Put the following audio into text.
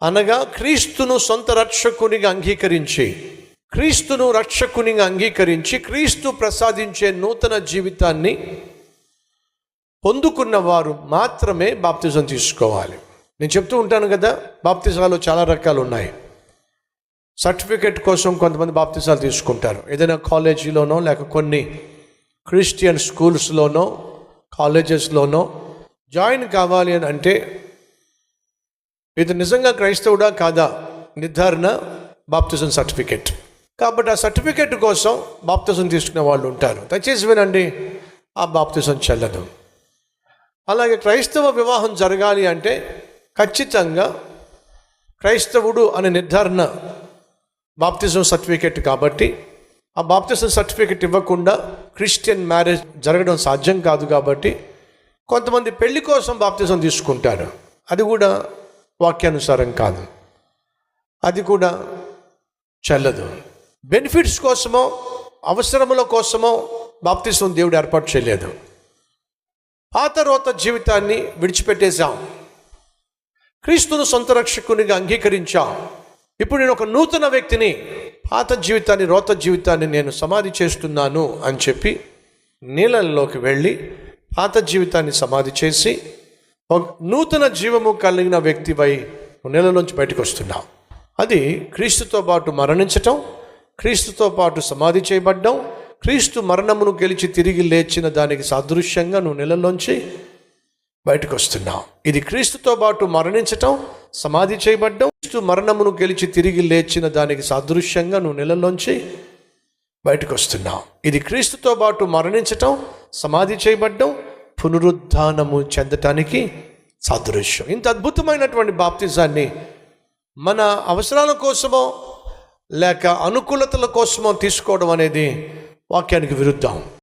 అనగా క్రీస్తును సొంత రక్షకునిగా అంగీకరించి, క్రీస్తును రక్షకునిగా అంగీకరించి క్రీస్తు ప్రసాదించే నూతన జీవితాన్ని పొందుకున్న వారు మాత్రమే బాప్తిజం తీసుకోవాలి. నేను చెప్తూ ఉంటాను కదా, బాప్తిజాలు చాలా రకాలు ఉన్నాయి. సర్టిఫికెట్ కోసం కొంతమంది బాప్తిజాలు తీసుకుంటారు. ఏదైనా కాలేజీలోనో లేక కొన్ని క్రిస్టియన్ స్కూల్స్లోనో కాలేజెస్లోనో జాయిన్ కావాలి అని అంటే ఇది నిజంగా క్రైస్తవుడా కాదా నిర్ధారణ బాప్తిజం సర్టిఫికెట్. కాబట్టి ఆ సర్టిఫికెట్ కోసం బాప్తిజం తీసుకునే వాళ్ళు ఉంటారు. దయచేసి వినండి, ఆ బాప్తిజం చెల్లదు. అలాగే క్రైస్తవ వివాహం జరగాలి అంటే ఖచ్చితంగా క్రైస్తవుడు అనే నిర్ధారణ బాప్తిజం సర్టిఫికెట్. కాబట్టి ఆ బాప్తిజం సర్టిఫికెట్ ఇవ్వకుండా క్రిస్టియన్ మ్యారేజ్ జరగడం సాధ్యం కాదు. కాబట్టి కొంతమంది పెళ్లి కోసం బాప్తిజం తీసుకుంటారు. అది కూడా వాక్యానుసారం కాదు, అది కూడా చెల్లదు. బెనిఫిట్స్ కోసమో అవసరముల కోసమో బాప్తిజం దేవుడు ఏర్పాటు చేయలేదు. పాత రోత జీవితాన్ని విడిచిపెట్టేశాం, క్రీస్తును సొంత రక్షకునిగా అంగీకరించాం. ఇప్పుడు నేను ఒక నూతన వ్యక్తిని, పాత జీవితాన్ని రోత జీవితాన్ని నేను సమాధి చేస్తున్నాను అని చెప్పి నీళ్ళల్లోకి వెళ్ళి పాత జీవితాన్ని సమాధి చేసి ఒక నూతన జీవము కలిగిన వ్యక్తిపై నీళ్ళలోంచి బయటకు వస్తున్నాం. అది క్రీస్తుతో పాటు మరణించటం, క్రీస్తుతో పాటు సమాధి చేయబడ్డం, క్రీస్తు మరణమును గెలిచి తిరిగి లేచిన దానికి సాదృశ్యంగా నువ్వు నీళ్ళలోంచి బయటకు వస్తున్నావు. ఇది క్రీస్తుతో పాటు మరణించటం, సమాధి చేయబడ్డం, క్రీస్తు మరణమును గెలిచి తిరిగి లేచిన దానికి సాదృశ్యంగా నువ్వు నీళ్ళలోంచి బయటకు వస్తున్నావు. ఇది క్రీస్తుతో పాటు మరణించటం, సమాధి చేయబడ్డం, పునరుద్ధానము చెందటానికి సాదృశ్యం. ఇంత అద్భుతమైనటువంటి బాప్తిజాన్ని మన అవసరాల కోసమో లేక అనుకూలతల కోసమో తీసుకోవడం అనేది వాక్యానికి విరుద్ధం.